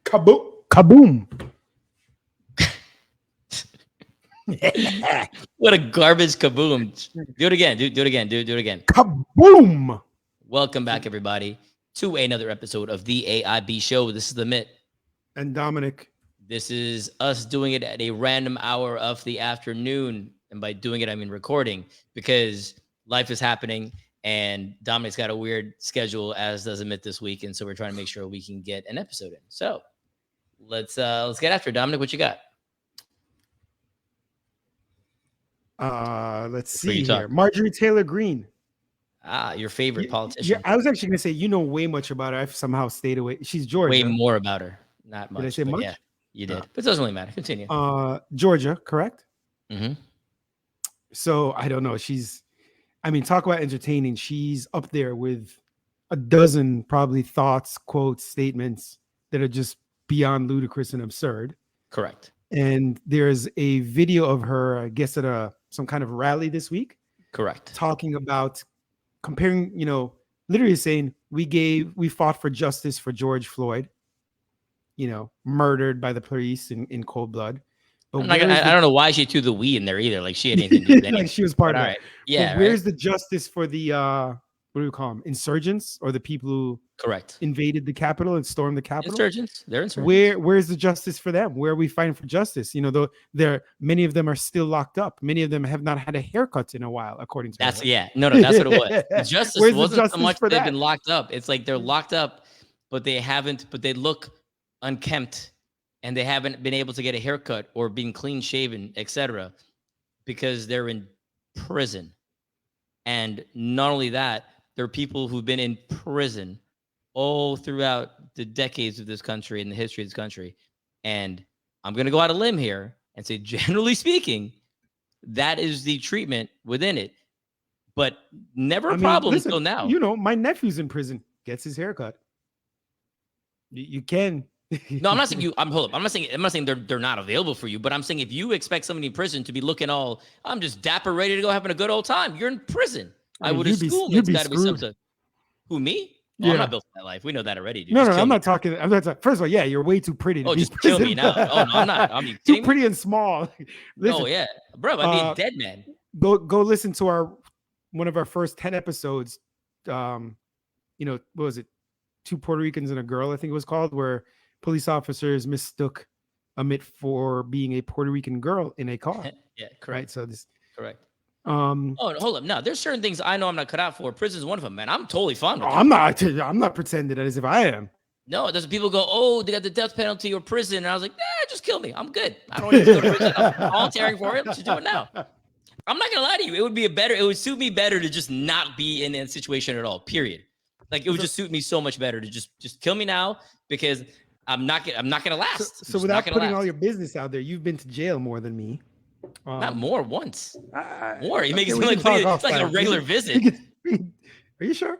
Kaboom! Kaboom! What a garbage kaboom. Do it again. Do it again. Do it again. Kaboom! Welcome back, everybody, to another episode of the AIB Show. This is the Amit and Dominic. This is us doing it at a random hour of the afternoon. And by doing it, I mean recording, because life is happening and Dominic's got a weird schedule, as does Amit this week. And so we're trying to make sure we can get an episode in. So let's get after it. Dominic, what you got? Let's see here. Marjorie Taylor Green. Your favorite politician. Yeah, I was actually gonna say you know way much about her. I've somehow stayed away. She's Georgia. Way more about her. Not much. Did I say much? Yeah, you did. But it doesn't really matter. Continue. Georgia, correct? Mm-hmm. So I don't know. Talk about entertaining. She's up there with a dozen probably thoughts, quotes, statements that are just beyond ludicrous and absurd. Correct. And there's a video of her, I guess, at some kind of rally this week. Correct. Talking about comparing, literally saying we fought for justice for George Floyd, murdered by the police in cold blood. But I don't know why she threw the we in there either. Like she had anything to do with anything. Like she was part of it. Right. Yeah. But where's the justice for the what do we call them? Insurgents, or the people who invaded the Capitol and stormed the Capitol? Insurgents. They're insurgents. Where's the justice for them? Where are we fighting for justice? Though many of them are still locked up. Many of them have not had a haircut in a while, according to that's her. Yeah. No, that's what it was. Justice wasn't so much that they've been locked up. It's like they're locked up, but they look unkempt and they haven't been able to get a haircut or being clean shaven, etc., because they're in prison. And not only that, there are people who've been in prison all throughout the decades of this country and the history of this country. And I'm going to go out a limb here and say, generally speaking, that is the treatment within it. But never a problem until now. My nephew's in prison, gets his haircut. You can. No, I'm not saying you. I'm not saying they're not available for you. But I'm saying if you expect somebody in prison to be looking all, I'm just dapper, ready to go, having a good old time, you're in prison. I would assume it's got to be something. Who, me? Oh, yeah. I'm not built for that life. We know that already. Dude. No, I'm not talking. First of all, yeah, you're way too pretty. To just kill me now. Oh no, I'm not. I'm too pretty and small. Listen, yeah, bro. I mean, dead man. Go listen to one of our first 10 episodes. What was it? Two Puerto Ricans and a girl, I think it was called, where police officers mistook Amit for being a Puerto Rican girl in a car. Yeah, correct. Right, so this correct. Hold up. No, there's certain things I know I'm not cut out for. Prison's one of them, man. I'm totally fine with it. I'm not pretending as if I am. No, there's people go, oh, they got the death penalty or prison. And I was like, just kill me. I'm good. I don't need to go to prison. I'm volunteering for it. Let's just do it now. I'm not gonna lie to you. It would suit me better to just not be in that situation at all. Period. Like it would just suit me so much better to just kill me now, because I'm not gonna last. So without putting all your business out there, you've been to jail more than me. Not more, once. More. You make it seem like it's like a regular visit. Are you sure?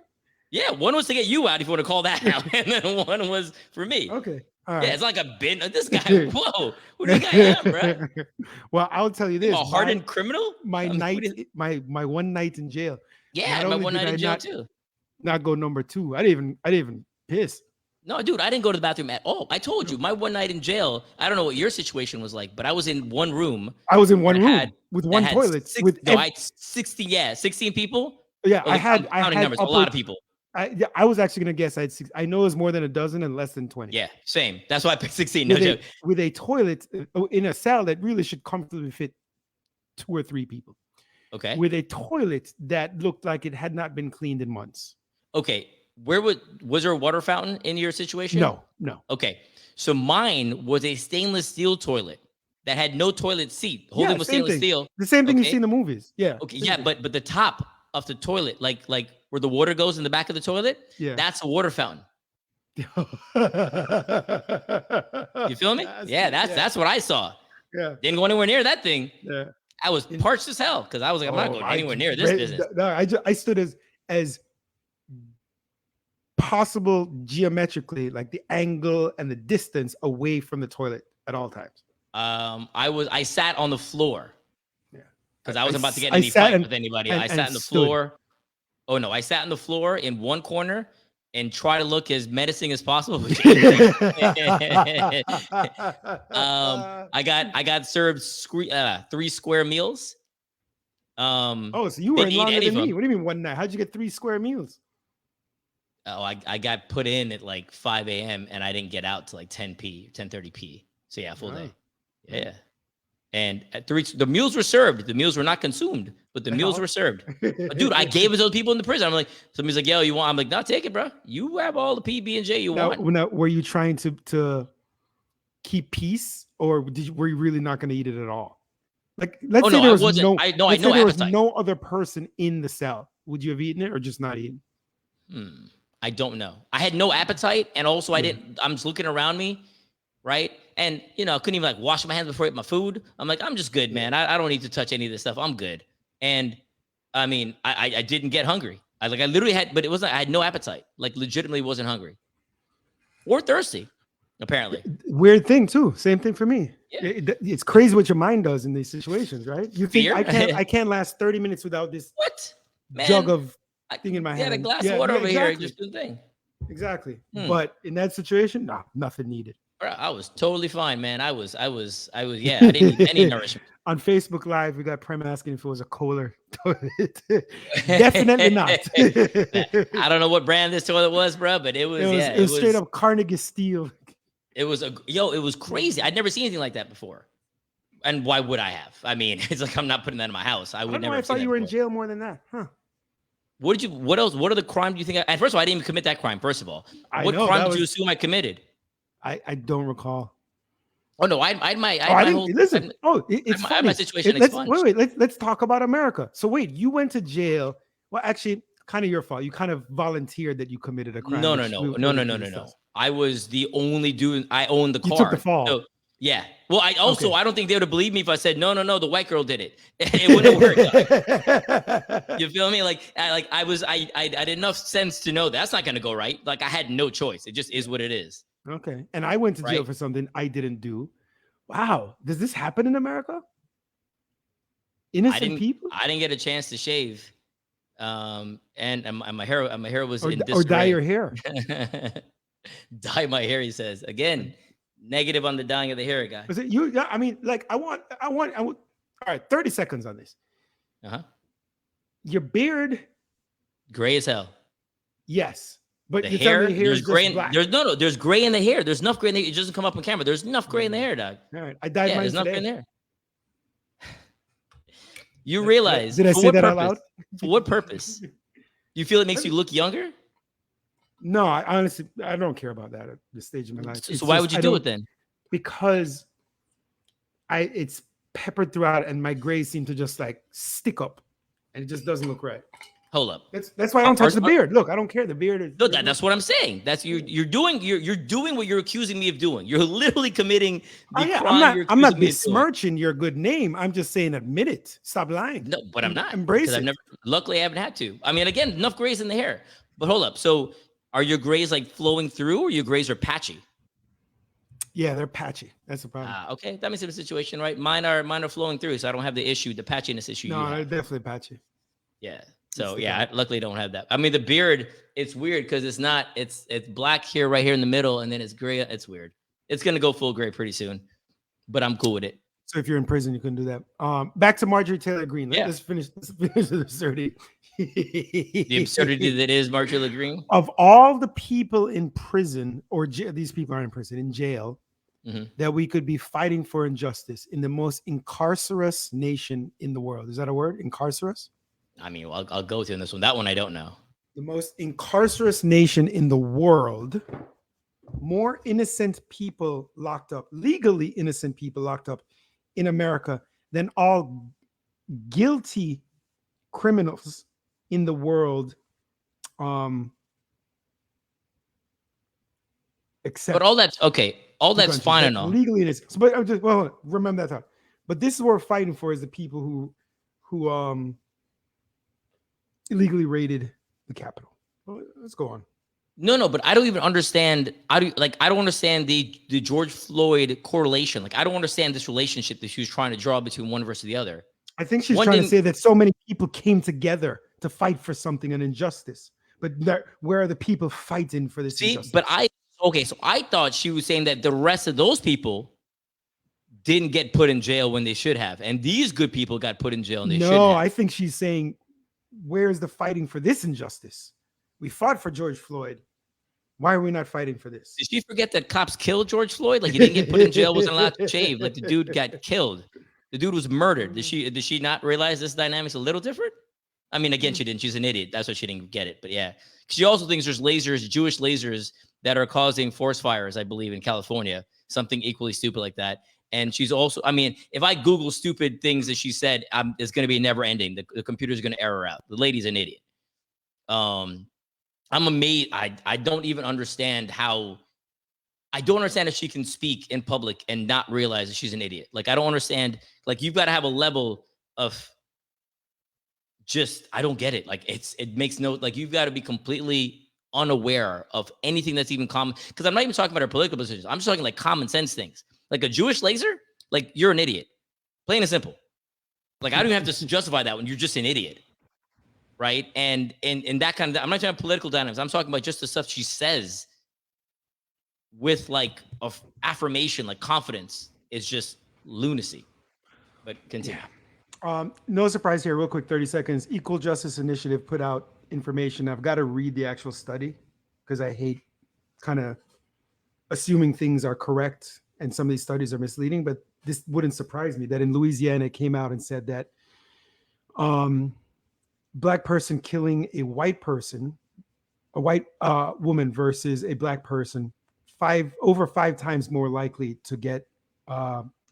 Yeah, one was to get you out, if you want to call that out, and then one was for me. Okay. All right. Yeah, it's like a bin. This guy. Whoa, who do you got, bro? Well, I'll tell you this: a hardened criminal. My one night in jail. Yeah, my one night in jail too. Not go number 2. I didn't even piss. No, dude, I didn't go to the bathroom at all. I told you, my one night in jail, I don't know what your situation was like, but I was in one room. I was in one room with one toilet. 16 people? Yeah, I had numbers, a lot of people. I was actually going to guess I had 6. I know it's more than a dozen and less than 20. Yeah, same. That's why I picked 16. With a toilet in a cell that really should comfortably fit 2 or 3 people. Okay. With a toilet that looked like it had not been cleaned in months. Okay. Was there a water fountain in your situation? No. Okay. So mine was a stainless steel toilet that had no toilet seat. The whole thing was stainless steel. The same thing you see in the movies. Yeah. Okay. Yeah, but the top of the toilet, like where the water goes in the back of the toilet, that's a water fountain. You feel me? That's what I saw. Yeah. Didn't go anywhere near that thing. Yeah. I was parched as hell because I was like, I'm not going anywhere near this business. No, I stood as possible geometrically, like the angle and the distance away from the toilet at all times. I sat on the floor. Yeah. Because I wasn't about to get any fight with anybody. I sat on the floor. Oh no, I sat on the floor in one corner and try to look as menacing as possible. I got served 3 square meals. Oh, so you were in longer than me. What do you mean one night? How'd you get 3 square meals? Oh, I got put in at like 5 a.m. and I didn't get out to like 10:30 p. So yeah, full day. Yeah. And at the meals were served. The meals were not consumed, but the meals were served. But dude, I gave it to those people in the prison. I'm like, somebody's like, yo, you want? I'm like, no, take it, bro. You have all the PB&J you want. Now, were you trying to keep peace, or were you really not going to eat it at all? Like, let's say there was no other person in the cell. Would you have eaten it or just not eaten? I don't know. I had no appetite, and also I'm just looking around me, right? And I couldn't even like wash my hands before I ate my food. I'm like, I'm just good, man. I don't need to touch any of this stuff. I'm good. And I mean, I didn't get hungry. I literally had, but I had no appetite. Like, legitimately wasn't hungry or thirsty. Apparently, weird thing too. Same thing for me. Yeah. It's crazy what your mind does in these situations, right? You think I can't last 30 minutes without this jug of thing in my hand. Yeah, a glass of water over here, just do the thing. Exactly. But in that situation, no, nothing needed. Bro, I was totally fine, man. I was. Yeah, I didn't need any nourishment. On Facebook Live, we got Prem asking if it was a Kohler toilet. Definitely not. I don't know what brand this toilet was, bro, but it was straight up Carnegie Steel. It was it was crazy. I'd never seen anything like that before. And why would I have? I mean, it's like I'm not putting that in my house. I would never. I thought you were in jail more than that, huh? What else? What are the crimes you think? And first of all, I didn't even commit that crime. First of all, what crime did you assume I committed? I don't recall. Oh no, I had my situation expunged. Let's talk about America. So wait, you went to jail. Well, actually, kind of your fault. You kind of volunteered that you committed a crime. No. I was the only dude. I owned the car. You took the fall. So, yeah. Well, I don't think they would have believed me if I said no. The white girl did it. It wouldn't have worked. You feel me? I had enough sense to know that's not going to go right. Like, I had no choice. It just is what it is. Okay. And I went to jail for something I didn't do. Wow. Does this happen in America? Innocent people? I didn't get a chance to shave. And my hair was in disarray. Or dye your hair. Dye my hair, he says. Again, negative on the dyeing of the hair, guy. Was it you? I mean, like, I want. All right, 30 seconds on this. Your beard, gray as hell. Yes, but the hair, there's gray. There's gray in the hair. There's enough gray in the hair. It doesn't come up on camera. There's enough gray in the hair, dog. All right, I dyed mine there's today. Enough gray in there. You realize? Did I say that out loud? For what purpose? You feel it makes you look younger? No, I honestly don't care about that at this stage of my life. So why would you do it then? Because it's peppered throughout, and my grays seem to just like stick up, and it just doesn't look right. Hold up. That's why I don't touch the beard. Look, I don't care. The beard is. No, that's what I'm saying. That's you're doing what you're accusing me of doing. You're literally committing the crime. I'm not besmirching your good name. I'm just saying, admit it. Stop lying. No, but I'm not. Embrace it. Luckily, I haven't had to. I mean, again, enough grays in the hair. But hold up. So, are your grays like flowing through, or your grays are patchy? Yeah, they're patchy. That's the problem. Okay, that makes it a situation, right? Mine are flowing through, so I don't have the patchiness issue. No, they're definitely patchy. Yeah. So yeah, I luckily don't have that. I mean, the beard, it's weird because it's black here, right here in the middle, and then it's gray. It's weird. It's gonna go full gray pretty soon, but I'm cool with it. So if you're in prison, you couldn't do that. Back to Marjorie Taylor Green. Let's finish the absurdity. The absurdity that is Marjorie Taylor Green. Of all the people in prison, or these people are in prison, in jail, that we could be fighting for injustice in the most incarcerous nation in the world. Is that a word? Incarcerous? I mean, I'll go to this one. That one I don't know. The most incarcerous nation in the world. More innocent people locked up, legally innocent people locked up in America than all guilty criminals in the world. Except, but all that's okay. All that's fine and all. Legally innocent. But remember that thought. But this is what we're fighting for: is the people who illegally raided the Capitol. Well, let's go on. No, but I don't even understand. I don't understand the George Floyd correlation. Like, I don't understand this relationship that she was trying to draw between one versus the other. I think she's trying to say that so many people came together to fight for something, an injustice. but where are the people fighting for this injustice? But so I thought she was saying that the rest of those people didn't get put in jail when they should have, and these good people got put in jail and they shouldn't have. No, I think she's saying, where's the fighting for this injustice? We fought for George Floyd. Why are we not fighting for this? Did she forget that cops killed George Floyd? Like, he didn't get put in jail, wasn't allowed to shave. Like, the dude got killed. The dude was murdered. Did she not realize this dynamic's a little different? I mean, again, she didn't. She's an idiot. That's why she didn't get it. But yeah, she also thinks there's lasers, Jewish lasers, that are causing forest fires, I believe, in California. Something equally stupid like that. And she's also, I mean, if I Google stupid things that she said, it's going to be never ending. The computer's going to error out. The lady's an idiot. I'm amazed. I don't even understand how. I don't understand if she can speak in public and not realize that she's an idiot. Like, I don't understand. Like, you've got to have a level of just, I don't get it. Like, it makes no, like, you've got to be completely unaware of anything that's even common. Because I'm not even talking about her political positions. I'm just talking like common sense things. Like a Jewish laser, like, you're an idiot. Plain and simple. Like, I don't even have to justify that one. You're just an idiot. Right. And that kind of, I'm not talking about political dynamics. I'm talking about just the stuff she says with like of affirmation, like confidence, is just lunacy. But continue. Yeah. No surprise here, real quick, 30 seconds. Equal Justice Initiative put out information. I've got to read the actual study because I hate kind of assuming things are correct and some of these studies are misleading, but this wouldn't surprise me that in Louisiana it came out and said that Black person killing a white person, a white woman versus a Black person, over five times more likely to get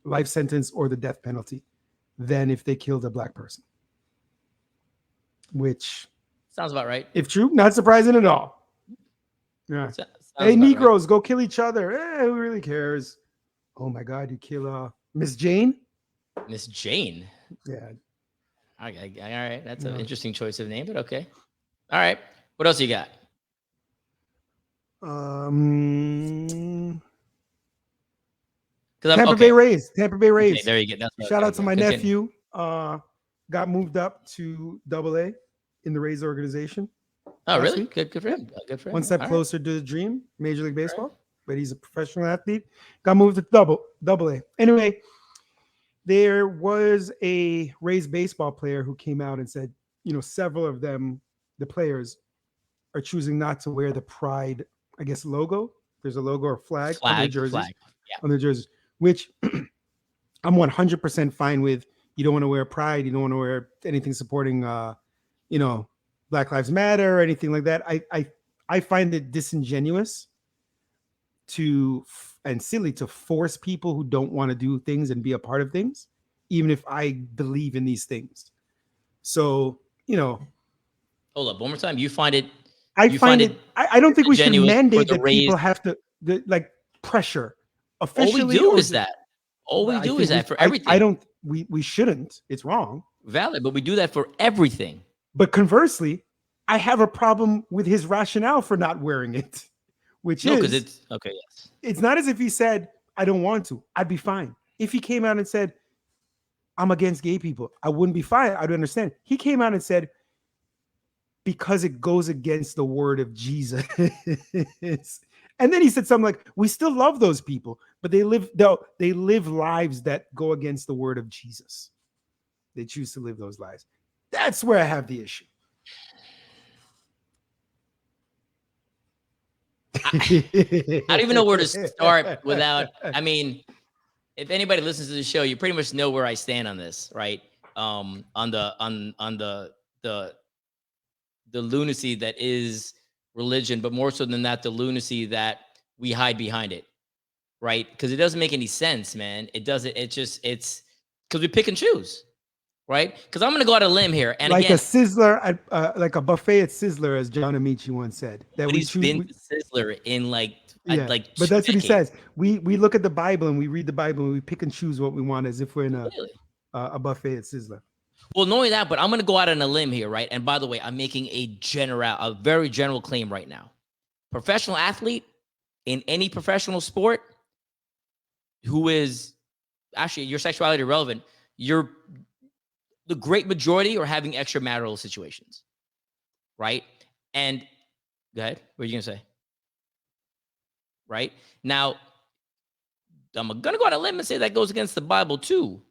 life sentence or the death penalty than if they killed a Black person. Which sounds about right. If true, not surprising at all. Yeah. Hey, Negroes, right. Go kill each other. Who really cares? Oh my God, you kill Miss Jane? Miss Jane? Yeah. Okay, all right. That's an interesting choice of name, but okay. All right. What else you got? Tampa Bay Rays. Okay, there you go. Shout out to my nephew. Got moved up to AA in the Rays organization. Oh, really? Good for him. Good for him. One step closer to the dream, Major League Baseball. But he's a professional athlete. Got moved to AA. Anyway, there was a Rays baseball player who came out and said, several of them, the players, are choosing not to wear the Pride, I guess, logo. There's a logo or flag on their jerseys. On their jerseys, which I'm 100% fine with. You don't want to wear Pride. You don't want to wear anything supporting, Black Lives Matter or anything like that. I find it disingenuous and silly to force people who don't want to do things and be a part of things, even if I believe in these things. So, hold up one more time. You find it? I don't think we should mandate that people have to pressure. Officially, all we do is that. All we do is that for everything. We shouldn't. It's wrong. Valid, but we do that for everything. But conversely, I have a problem with his rationale for not wearing it, because it's okay. Yes, it's not as if he said, "I don't want to." I'd be fine. If he came out and said, "I'm against gay people," I wouldn't be fine. I'd understand. He came out and said, "Because it goes against the word of Jesus." And then he said something like, "We still love those people, but they live lives that go against the word of Jesus. They choose to live those lives." That's where I have the issue. I don't even know where to start without. I mean, if anybody listens to the show, you pretty much know where I stand on this, right? On the lunacy that is religion, but more so than that, the lunacy that we hide behind it, right? Because it doesn't make any sense, man. It doesn't. It's because we pick and choose. Right? Because I'm going to go out on a limb here. And like again, a Sizzler, like a buffet at Sizzler, as John Amici once said. That he's been Sizzler in but that's what he says. We look at the Bible and we read the Bible and we pick and choose what we want as if we're in a buffet at Sizzler. Well, not only that, but I'm going to go out on a limb here, right? And by the way, I'm making a very general claim right now. Professional athlete in any professional sport who is actually your sexuality irrelevant, the great majority are having extramarital situations, right? And Go ahead. What are you gonna say? Right now, I'm gonna go on a limb and say that goes against the Bible too.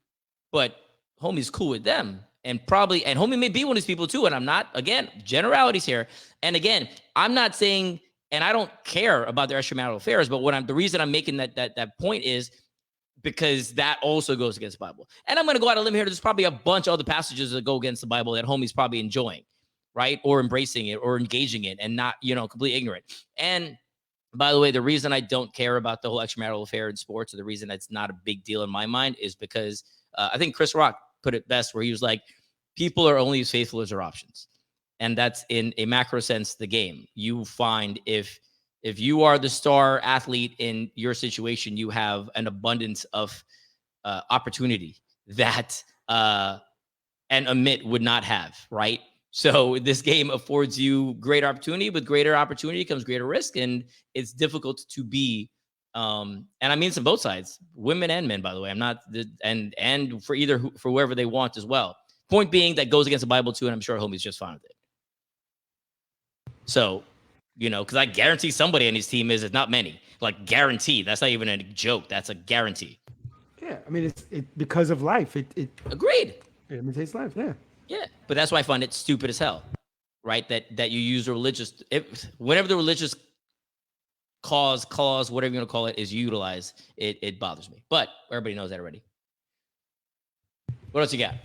But homie's cool with them, and homie may be one of these people too. And I'm not, again, generalities here. And again, I'm not saying, and I don't care about their extramarital affairs. But the reason I'm making that point is because that also goes against the Bible. And I'm going to go out on a limb here. There's probably a bunch of other passages that go against the Bible that homie's probably enjoying, right? Or embracing it or engaging it and not, completely ignorant. And by the way, the reason I don't care about the whole extramarital affair in sports, or the reason that's not a big deal in my mind, is because I think Chris Rock put it best, where he was like, people are only as faithful as their options. And that's, in a macro sense, the game. You find if you are the star athlete in your situation, you have an abundance of opportunity that an Amit would not have, right? So this game affords you great opportunity. With greater opportunity comes greater risk, and it's difficult to be. And I mean, it's on both sides, women and men, by the way. I'm not, and for for whoever they want as well. Point being, that goes against the Bible too, and I'm sure homie's just fine with it. So, because I guarantee somebody on his team is not many. Like, guarantee. That's not even a joke. That's a guarantee. Yeah, I mean, it's because of life. It agreed. It imitates life. Yeah. Yeah, but that's why I find it stupid as hell, right? That you use whenever the religious cause, whatever you want to call it, is utilized, it bothers me. But everybody knows that already. What else you got?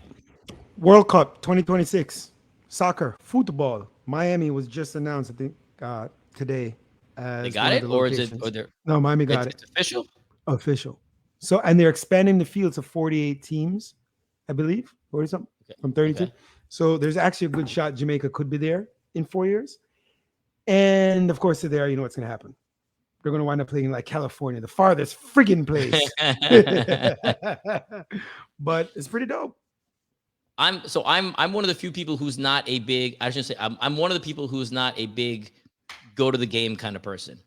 World Cup 2026, soccer, football. Miami was just announced, I think, today. As they got it, or is it? No, Miami got it. It's official. Official. So, and they're expanding the field to 48 teams, I believe, or something, from 32. Okay. So there's actually a good shot Jamaica could be there in 4 years. And of course, they're there. You know what's going to happen? They're going to wind up playing like California, the farthest friggin' place. But it's pretty dope. I'm one of the few people who's not a big, I shouldn't say, I'm one of the people who's not a big go to the game kind of person.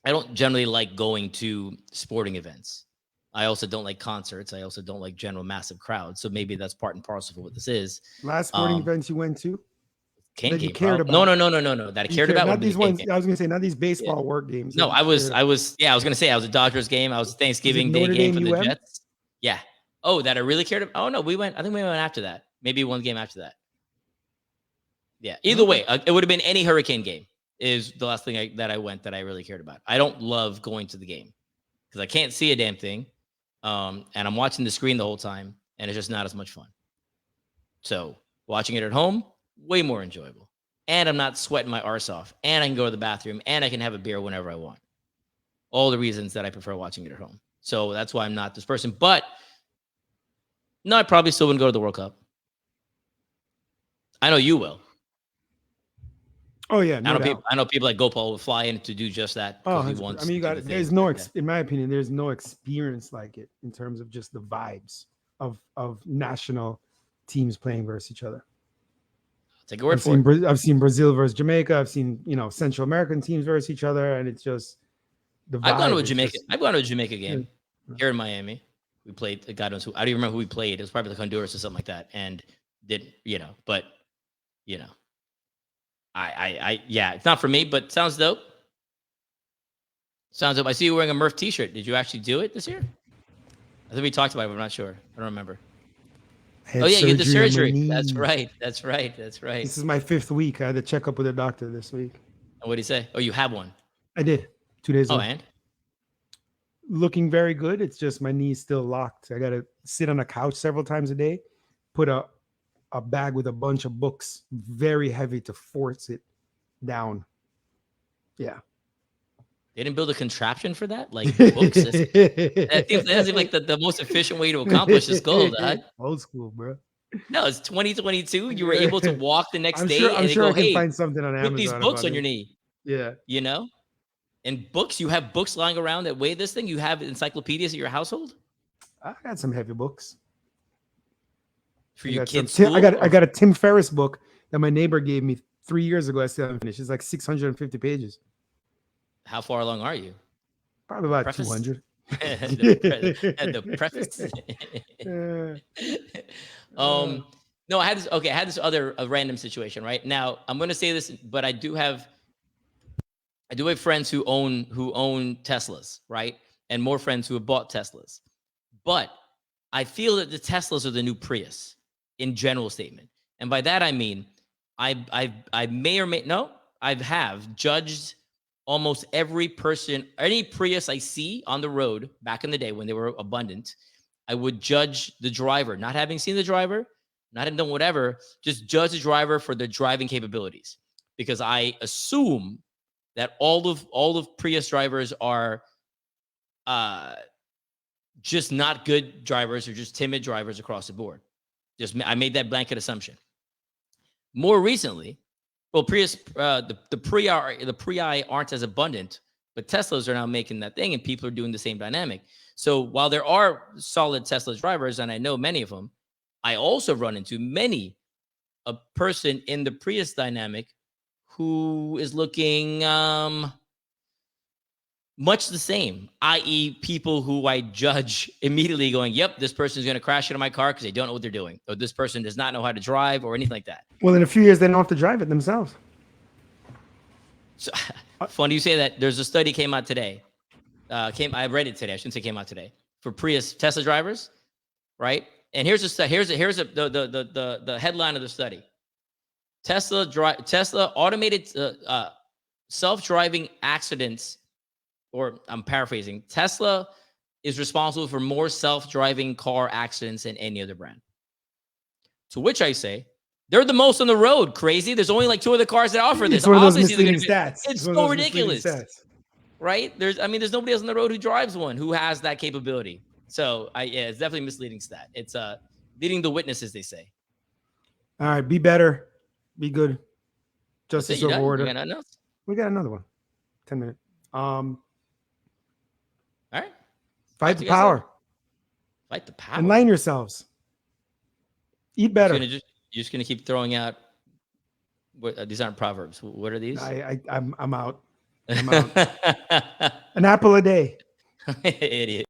I don't generally like going to sporting events. I also don't like concerts. I also don't like general massive crowds. So maybe that's part and parcel for what this is. Last sporting events you went to? That you cared about? No. That I cared about. Not these ones. I was gonna say not these baseball work games. No, I was gonna say I was a Dodgers game. I was a Thanksgiving Day game for the Jets. Yeah. Oh, that I really cared about. Oh no, I think we went after that. Maybe one game after that. Yeah. Either way, it would have been any Hurricane game. Is the last thing that I went that I really cared about. I don't love going to the game because I can't see a damn thing. And I'm watching the screen the whole time, and it's just not as much fun. So watching it at home, way more enjoyable. And I'm not sweating my arse off, and I can go to the bathroom, and I can have a beer whenever I want. All the reasons that I prefer watching it at home. So that's why I'm not this person. But no, I probably still wouldn't go to the World Cup. I know you will. Oh yeah, I know people like Gopal will fly in to do just that. Oh, he wants. I mean, you got. There's no, in my opinion, there's no experience like it in terms of just the vibes of national teams playing versus each other. Take a word for it. I've seen Brazil versus Jamaica. I've seen Central American teams versus each other, and it's just the vibe. I've gone to a Jamaica. I've gone to a Jamaica game here in Miami. We played. God knows who. I don't even remember who we played. It was probably like Honduras or something like that, and didn't but it's not for me, but sounds dope. Sounds dope. I see you wearing a Murph t-shirt. Did you actually do it this year? I think we talked about it, but I'm not sure. I don't remember. Oh yeah, you had the surgery. That's right. This is my 5th week. I had a checkup with a doctor this week. And what did he say? Oh, you have one? I did. 2 days ago. Oh, and? Looking very good. It's just my knee's still locked. I got to sit on a couch several times a day, put a bag with a bunch of books, very heavy, to force it down. Yeah. They didn't build a contraption for that? Like books? That seems like the most efficient way to accomplish this goal, Dad. Old school, bro. No, it's 2022. You were able to walk the next day and they go, I can find something on Amazon. Put these books on your knee. Yeah. And books, you have books lying around that weigh this thing? You have encyclopedias at your household? I got some heavy books. For your kids' I got a Tim Ferriss book that my neighbor gave me 3 years ago. I still haven't finished. It's like 650 pages. How far along are you? Probably about 200. the preface. No, I had this other random situation, right? Now, I'm going to say this, but I do have I do have friends who own Teslas, right? And more friends who have bought Teslas. But I feel that the Teslas are the new Prius in general statement. And by that I mean I may or may no, I have judged almost every person, any Prius I see on the road back in the day when they were abundant. I would judge the driver, not having seen the driver, not having done whatever, just judge the driver for their driving capabilities. Because I assume that all of Prius drivers are just not good drivers or just timid drivers across the board. I made that blanket assumption. More recently, well, Prius, the Prii aren't as abundant, but Teslas are now making that thing, and people are doing the same dynamic. So while there are solid Tesla drivers, and I know many of them, I also run into a person in the Prius dynamic who is looking much the same, i.e. people who I judge immediately going, yep, this person is going to crash into my car because they don't know what they're doing, or this person does not know how to drive or anything like that. Well, in a few years, they don't have to drive it themselves. So funny you say that. There's a study came out today. I read it today. I shouldn't say came out today, for Prius Tesla drivers, right? And here's the headline of the study. Tesla automated self-driving accidents, or I'm paraphrasing, Tesla is responsible for more self-driving car accidents than any other brand. To which I say, they're the most on the road. Crazy. There's only like 2 other cars that offer this. It's one of those misleading stats. It's so ridiculous, right? There's nobody else on the road who drives one who has that capability. So it's definitely a misleading stat. It's leading the witnesses, they say. All right, be better, be good. Justice over order. We got another one. 10 minutes. All right. Fight the power. Fight the power. Enlighten yourselves. Eat better. You're just gonna keep throwing out. These aren't proverbs. What are these? I'm out. I'm out. An apple a day. Idiot.